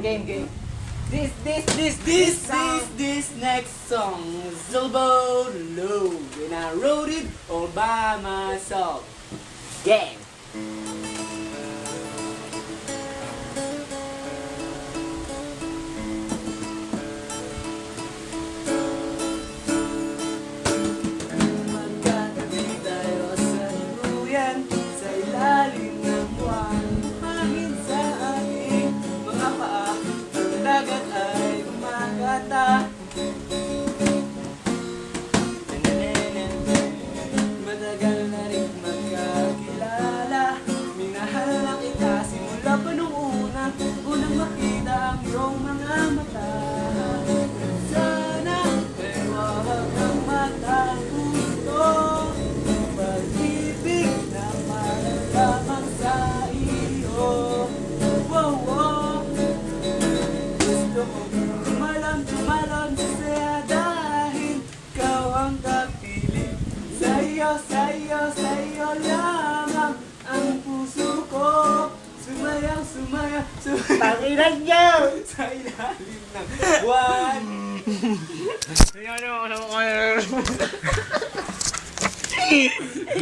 game. This next song is all about love, and I wrote it all by myself. Game. Magkatabi tayo sa luyan, sa ilalim ng buwan. Hangin sa ating mga paa, ang dagat ay gumagata. Matagal na rin magkakilala, minahal na kita simula pa nung unang makita ang iyong mga mata. Sana ay wag kang matagusto, pag-ibig na malamang sa iyo. Wow, wow. Gusto ko tumalon sa saya dahil ikaw ang kapiling. Sa'yo lamang ang puso ko. Sumayaw Tanginan niyo! sa ilalim ng buwan. Ano